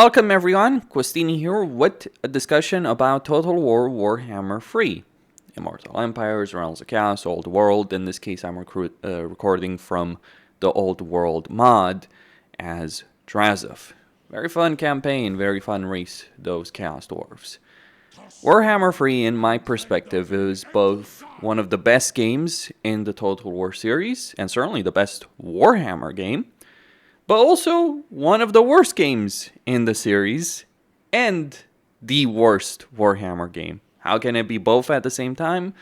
Welcome everyone, Questini here with a discussion about Total War Warhammer 3. Immortal Empires, Realms of Chaos, Old World. In this case I'm recording from the Old World mod as Drazov. Very fun campaign, very fun race, those Chaos Dwarves. Warhammer 3, in my perspective, is both one of the best games in the Total War series, and certainly the best Warhammer game, but also one of the worst games in the series, and the worst Warhammer game. How can it be both at the same time?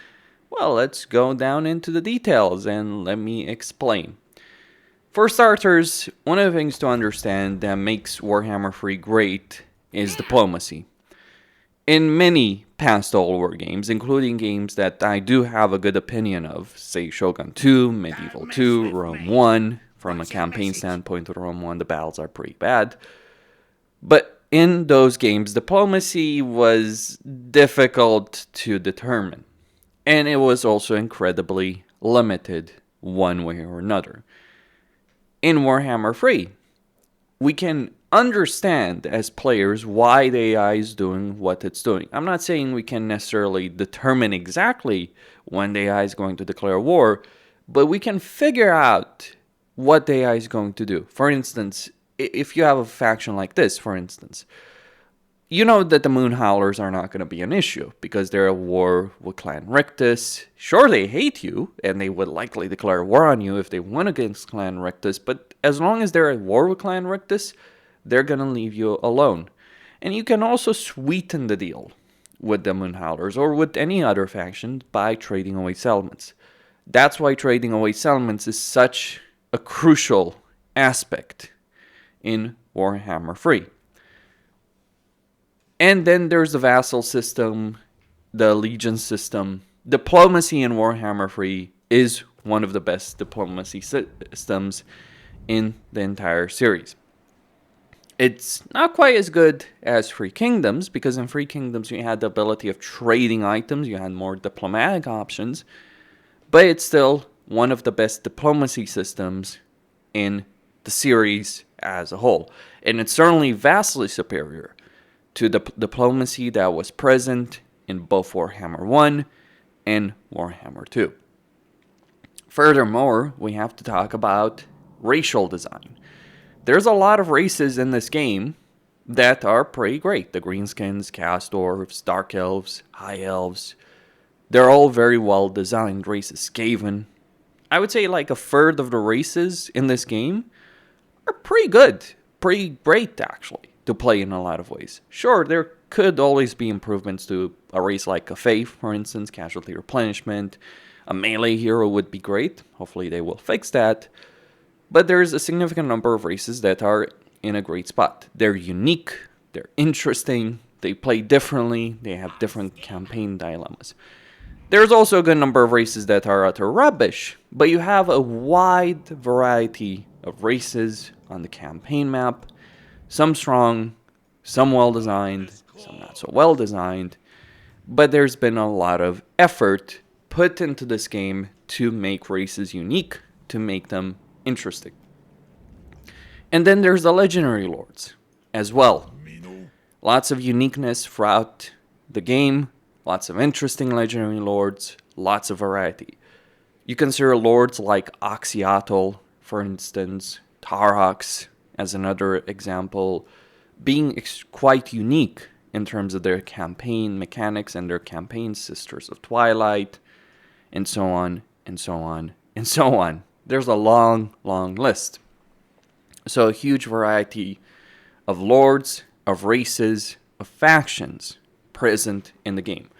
Well, let's go down into the details and let me explain. For starters, one of the things to understand that makes Warhammer 3 great is diplomacy. In many past Total War games, including games that I do have a good opinion of, say Shogun 2, Medieval 2, Rome 1, from a campaign standpoint with Rome 1, the battles are pretty bad. But in those games, diplomacy was difficult to determine. And it was also incredibly limited one way or another. In Warhammer 3, we can understand as players why the AI is doing what it's doing. I'm not saying we can necessarily determine exactly when the AI is going to declare war, but we can figure out what the AI is going to do. For instance, if you have a faction like this, for instance, you know that the Moon Howlers are not going to be an issue because they're at war with Clan Rictus. Sure, they hate you, and they would likely declare war on you if they went against Clan Rictus, but as long as they're at war with Clan Rictus, they're going to leave you alone. And you can also sweeten the deal with the Moon Howlers or with any other faction by trading away settlements. That's why trading away settlements is such a crucial aspect in Warhammer 3. And then there's the vassal system, the legion system. Diplomacy in Warhammer 3 is one of the best diplomacy systems in the entire series. It's not quite as good as Free Kingdoms, because in Free Kingdoms you had the ability of trading items, you had more diplomatic options, but it's still one of the best diplomacy systems in the series as a whole. And it's certainly vastly superior to the diplomacy that was present in both Warhammer 1 and Warhammer 2. Furthermore, we have to talk about racial design. There's a lot of races in this game that are pretty great. The Greenskins, Chaos Dwarves, Dark Elves, High Elves. They're all very well designed races. Skaven. I would say like a third of the races in this game are pretty good. Pretty great, actually, to play in a lot of ways. Sure, there could always be improvements to a race like a Faith, for instance, Casualty Replenishment. A melee hero would be great. Hopefully they will fix that. But there's a significant number of races that are in a great spot. They're unique, they're interesting, they play differently, they have different campaign dilemmas. There's also a good number of races that are utter rubbish, but you have a wide variety of races on the campaign map. Some strong, some well-designed, some not so well-designed. But there's been a lot of effort put into this game to make races unique, to make them interesting. And then there's the legendary lords as well. Lots of uniqueness throughout the game, lots of interesting legendary lords, lots of variety. You consider lords like Oxyatl, for instance, Tarhox as another example, being quite unique in terms of their campaign mechanics and their campaign Sisters of Twilight, and so on, and so on, and so on. There's a long, long list. So a huge variety of lords, of races, of factions present in the game.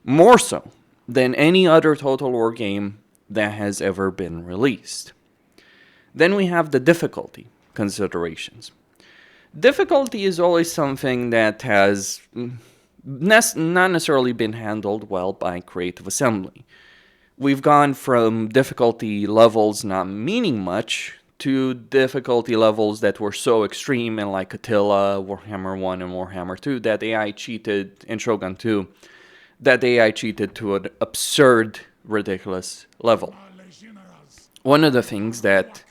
More so than any other Total War game that has ever been released. Then we have the difficulty considerations. Difficulty is always something that has not necessarily been handled well by Creative Assembly. We've gone from difficulty levels not meaning much to difficulty levels that were so extreme in like Attila, Warhammer 1 and Warhammer 2 that AI cheated, in Shogun 2, that AI cheated to an absurd, ridiculous level. One of the things that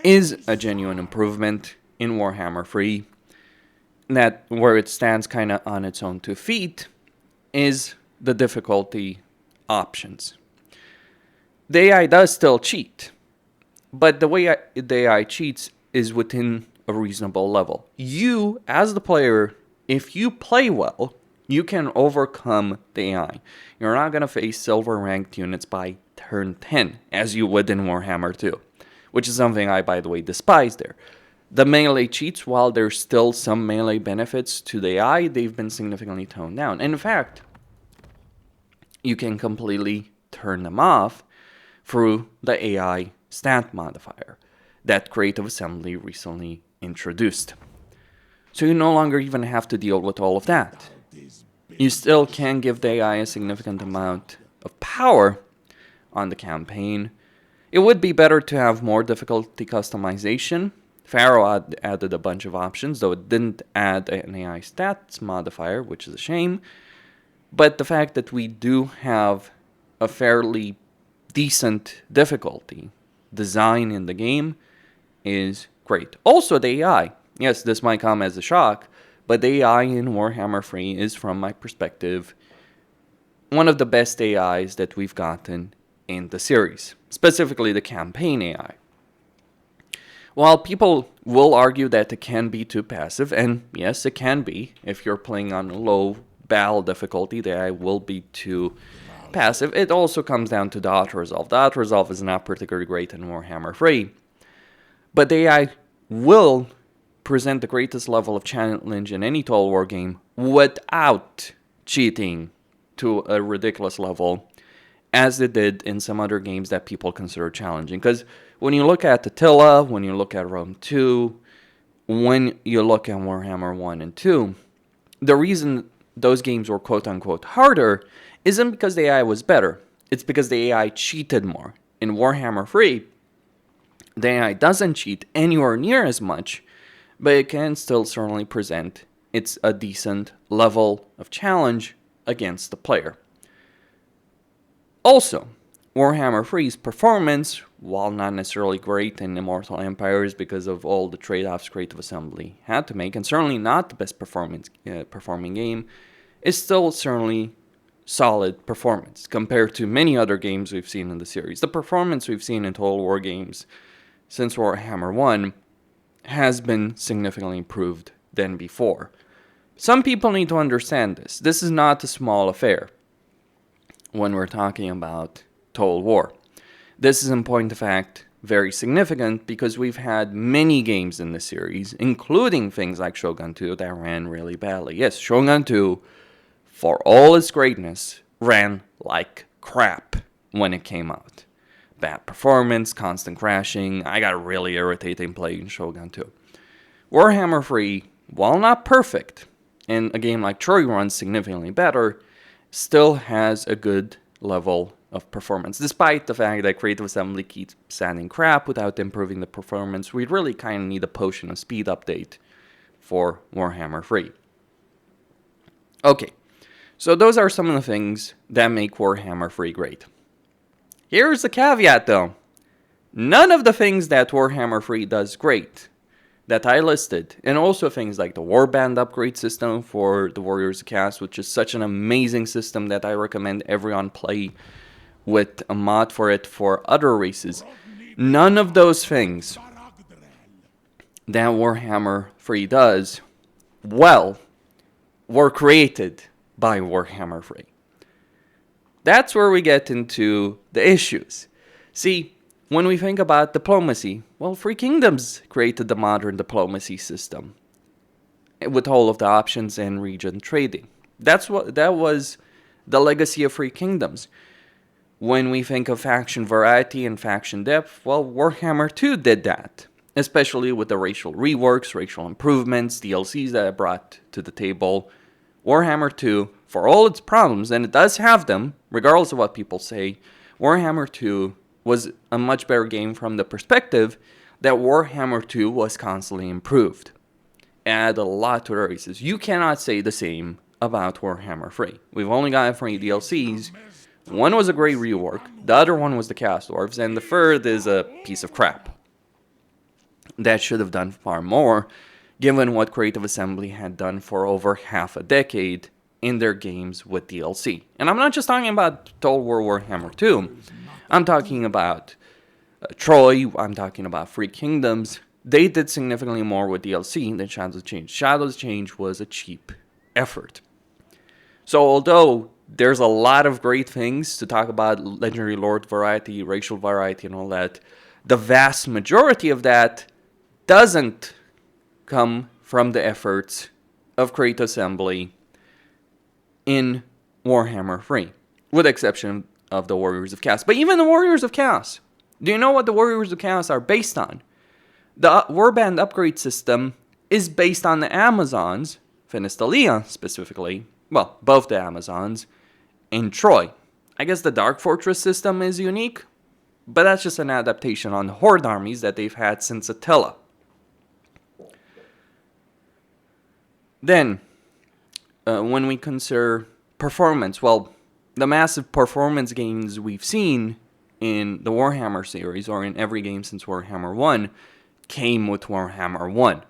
is a genuine improvement in Warhammer 3 that where it stands kind of on its own 2 feet is the difficulty options. The AI does still cheat, but the way the AI cheats is within a reasonable level. You, as the player, if you play well, you can overcome the AI. You're not going to face silver ranked units by turn 10, as you would in Warhammer 2, which is something I, by the way, despise there. The melee cheats, while there's still some melee benefits to the AI, they've been significantly toned down. In fact, you can completely turn them off through the AI stat modifier that Creative Assembly recently introduced. So you no longer even have to deal with all of that. You still can give the AI a significant amount of power on the campaign. It would be better to have more difficulty customization. Pharaoh added a bunch of options, though it didn't add an AI stats modifier, which is a shame. But the fact that we do have a fairly decent difficulty design in the game is great. Also, the AI. Yes, this might come as a shock, but the AI in Warhammer 3 is, from my perspective, one of the best AIs that we've gotten in the series, specifically the campaign AI. While people will argue that it can be too passive, and yes, it can be, if you're playing on low battle difficulty, the AI will be too passive. It also comes down to the auto-resolve. The auto-resolve is not particularly great in Warhammer 3, but the AI will present the greatest level of challenge in any Total War game without cheating to a ridiculous level, as it did in some other games that people consider challenging. Because when you look at Attila, when you look at Rome 2, when you look at Warhammer 1 and 2, the reason those games were quote-unquote harder isn't because the AI was better. It's because the AI cheated more. In Warhammer 3, the AI doesn't cheat anywhere near as much, but it can still certainly present a decent level of challenge against the player. Also, Warhammer 3's performance, while not necessarily great in Immortal Empires because of all the trade-offs Creative Assembly had to make, and certainly not the best performing game, is still certainly solid performance compared to many other games we've seen in the series. The performance we've seen in Total War games since Warhammer 1 has been significantly improved than before. Some people need to understand this. This is not a small affair when we're talking about Total War. This is, in point of fact, very significant because we've had many games in the series, including things like Shogun 2, that ran really badly. Yes, Shogun 2, for all its greatness, ran like crap when it came out. Bad performance, constant crashing. I got really irritating playing Shogun 2. Warhammer 3, while not perfect, and a game like Troy runs significantly better, still has a good level of performance. Despite the fact that Creative Assembly keeps sending crap without improving the performance, we really kind of need a Potion of Speed update for Warhammer 3. Okay, so those are some of the things that make Warhammer 3 great. Here's the caveat though. None of the things that Warhammer 3 does great that I listed, and also things like the Warband upgrade system for the Warriors cast, which is such an amazing system that I recommend everyone play with a mod for it for other races. None of those things that Warhammer 3 does well were created by Warhammer 3. That's where we get into the issues. See, when we think about diplomacy, well, Three Kingdoms created the modern diplomacy system with all of the options and region trading. That was the legacy of Three Kingdoms. When we think of faction variety and faction depth, well, Warhammer 2 did that, especially with the racial reworks, racial improvements, DLCs that it brought to the table. Warhammer 2, for all its problems, and it does have them, regardless of what people say, Warhammer 2 was a much better game from the perspective that Warhammer 2 was constantly improved. It added a lot to the races. You cannot say the same about Warhammer 3. We've only got 3 DLCs. One was a great rework, the other one was the Cast Dwarves, and the third is a piece of crap that should have done far more, given what Creative Assembly had done for over half a decade in their games with DLC. And I'm not just talking about Total War Warhammer 2. I'm talking about Troy, I'm talking about Free Kingdoms. They did significantly more with DLC than Shadows Change. Shadows Change was a cheap effort. So although there's a lot of great things to talk about, legendary lord variety, racial variety, and all that, the vast majority of that doesn't come from the efforts of Creative Assembly in Warhammer 3, with the exception of the Warriors of Chaos. But even the Warriors of Chaos, do you know what the Warriors of Chaos are based on? The Warband upgrade system is based on the Amazons, Finistelia specifically, well, both the Amazons, in Troy. I guess the Dark Fortress system is unique, but that's just an adaptation on the Horde armies that they've had since Attila. Then, when we consider performance, well, the massive performance gains we've seen in the Warhammer series, or in every game since Warhammer 1, came with Warhammer 1.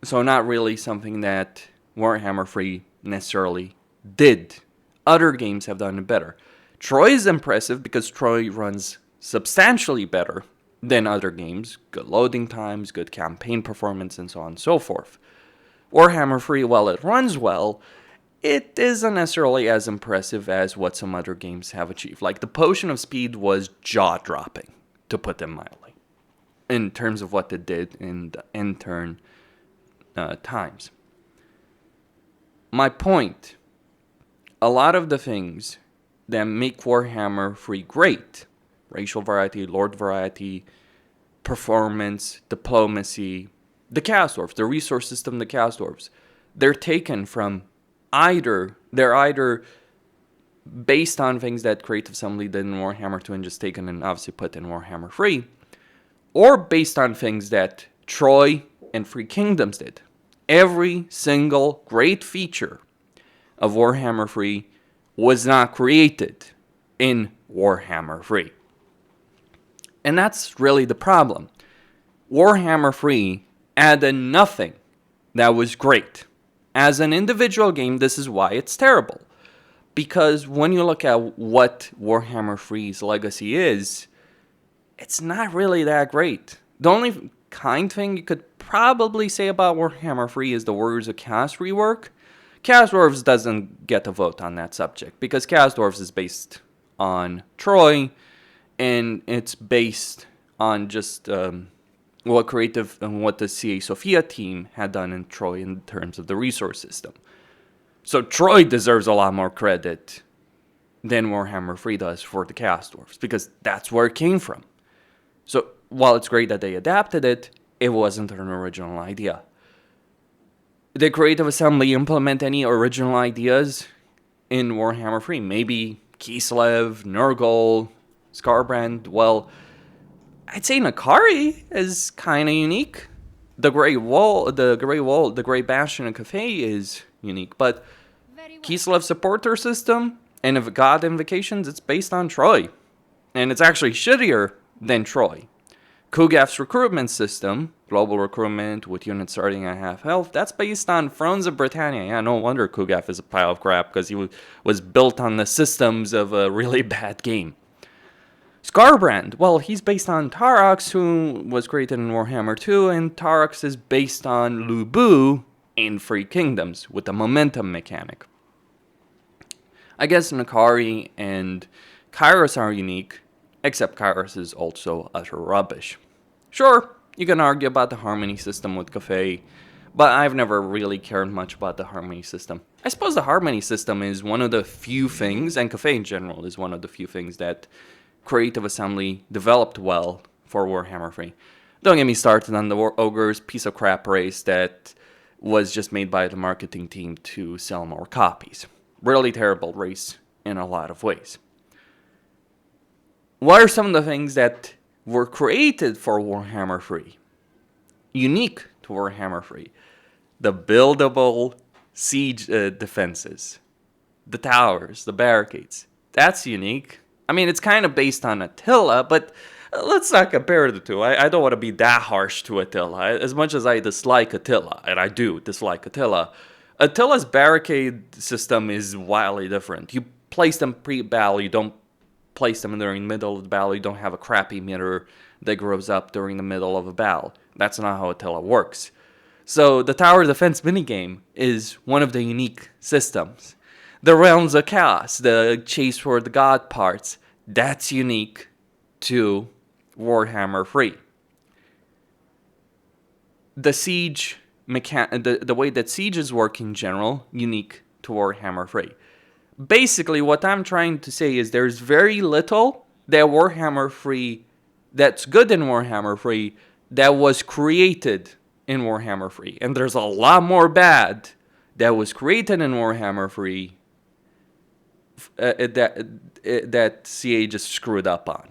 So not really something that Warhammer 3 necessarily did. Other games have done it better. Troy is impressive because Troy runs substantially better than other games. Good loading times, good campaign performance, and so on and so forth. Warhammer 3, while it runs well, it isn't necessarily as impressive as what some other games have achieved. Like, the Potion of Speed was jaw-dropping, to put them mildly, in terms of what it did in the end turn times. My point, a lot of the things that make Warhammer 3 great, racial variety, lord variety, performance, diplomacy, the Chaos Dwarfs, the resource system, the Chaos Dwarfs, they're taken from they're either based on things that Creative Assembly did in Warhammer 2 and just taken and obviously put in Warhammer 3, or based on things that Troy and Free Kingdoms did. Every single great feature of Warhammer 3 was not created in Warhammer 3. And that's really the problem. Warhammer 3 added nothing that was great. As an individual game, this is why it's terrible. Because when you look at what Warhammer 3's legacy is, it's not really that great. The only kind thing you could probably say about Warhammer 3 is the Warriors of Chaos rework. Chaos Dwarfs doesn't get a vote on that subject, because Chaos Dwarfs is based on Troy, and it's based on just what Creative and what the CA Sophia team had done in Troy in terms of the resource system. So Troy deserves a lot more credit than Warhammer 3 does for the Chaos Dwarfs, because that's where it came from. So while it's great that they adapted it, it wasn't an original idea. Did Creative Assembly implement any original ideas in Warhammer 3? Maybe Kislev, Nurgle, Skarbrand. Well, I'd say Nakari is kind of unique. The Grey Bastion and Cafe is unique, but Kislev's supporter system and if God Invocations, it's based on Troy, and it's actually shittier than Troy. Kugaf's recruitment system, global recruitment with units starting at half health, that's based on Thrones of Britannia. Yeah, no wonder Kugaf is a pile of crap, because he was built on the systems of a really bad game. Skarbrand, well, he's based on Tarax, who was created in Warhammer 2, and Tarax is based on Lubu in Free Kingdoms, with the momentum mechanic. I guess Nakari and Kairos are unique, except Kairos is also utter rubbish. Sure, you can argue about the harmony system with Cafe, but I've never really cared much about the harmony system. I suppose the harmony system is one of the few things, and Cafe in general is one of the few things that Creative Assembly developed well for Warhammer 3. Don't get me started on the Ogres, piece of crap race that was just made by the marketing team to sell more copies. Really terrible race in a lot of ways. What are some of the things that were created for Warhammer 3? Unique to Warhammer 3. The buildable siege defenses. The towers, the barricades. That's unique. I mean, it's kind of based on Attila, but let's not compare the two. I don't want to be that harsh to Attila. As much as I dislike Attila, and I do dislike Attila, Attila's barricade system is wildly different. You place them pre-battle, you don't place them during the middle of the battle, you don't have a crappy meter that grows up during the middle of a battle. That's not how Attila works. So the tower defense minigame is one of the unique systems. The Realms of Chaos, the chase for the god parts, that's unique to Warhammer 3. The siege the way that sieges work in general, unique to Warhammer 3. Basically, what I'm trying to say is there's very little that Warhammer 3 that's good in Warhammer 3 that was created in Warhammer 3. And there's a lot more bad that was created in Warhammer 3 that CA just screwed up on.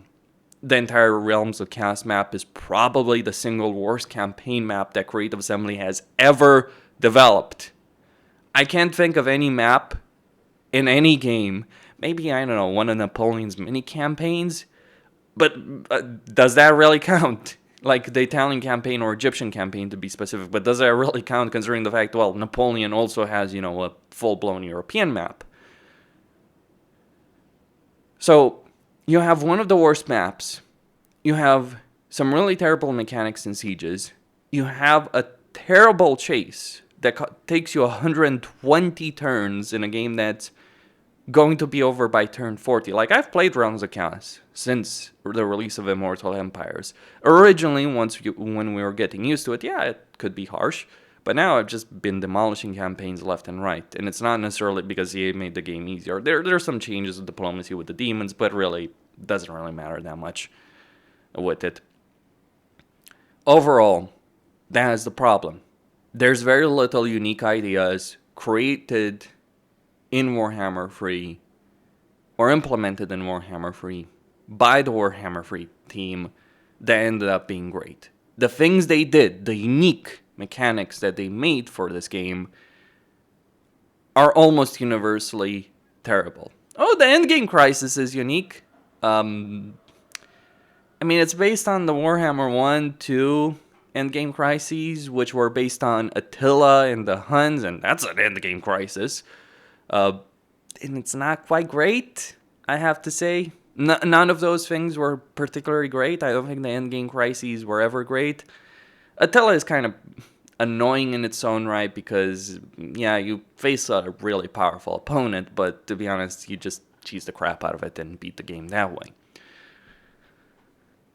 The entire Realms of Chaos map is probably the single worst campaign map that Creative Assembly has ever developed. I can't think of any map in any game. Maybe, I don't know, one of Napoleon's mini campaigns. But does that really count? Like the Italian campaign or Egyptian campaign to be specific. But does that really count considering the fact, well, Napoleon also has, a full-blown European map. So you have one of the worst maps. You have some really terrible mechanics in sieges. You have a terrible chase that takes you 120 turns in a game that's going to be over by turn 40. Like, I've played Realms of Chaos since the release of Immortal Empires. Originally, when we were getting used to it, yeah, it could be harsh. But now I've just been demolishing campaigns left and right. And it's not necessarily because EA made the game easier. There are some changes of diplomacy with the demons, but really, it doesn't really matter that much with it. Overall, that is the problem. There's very little unique ideas created in Warhammer 3 or implemented in Warhammer 3 by the Warhammer 3 team that ended up being great. The things they did, the unique mechanics that they made for this game are almost universally terrible. Oh, the endgame crisis is unique. It's based on the Warhammer 1, 2 endgame crises, which were based on Attila and the Huns, and that's an endgame crisis. And it's not quite great, I have to say. None of those things were particularly great. I don't think the endgame crises were ever great. Attila is kind of annoying in its own right because, yeah, you face a really powerful opponent, but to be honest, you just cheese the crap out of it and beat the game that way.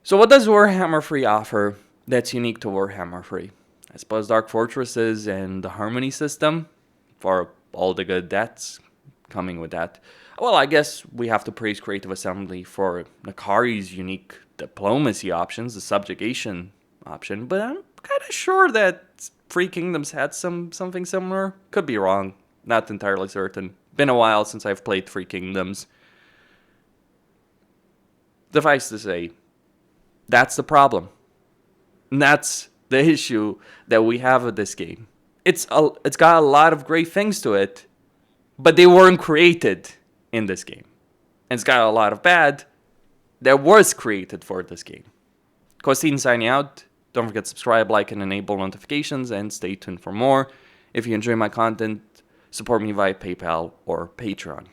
So what does Warhammer 3 offer that's unique to Warhammer 3? I suppose Dark Fortresses and the Harmony system for all the good that's coming with that. Well, I guess we have to praise Creative Assembly for Nakari's unique diplomacy options, the subjugation option, but I'm kind of sure that Free Kingdoms had something similar. Could be wrong, not entirely certain. Been a while since I've played Free Kingdoms. Suffice to say, that's the problem. And that's the issue that we have with this game. It's got a lot of great things to it, but they weren't created in this game. And it's got a lot of bad that was created for this game. Costin signing out. Don't forget to subscribe, like, and enable notifications, and stay tuned for more. If you enjoy my content, support me via PayPal or Patreon.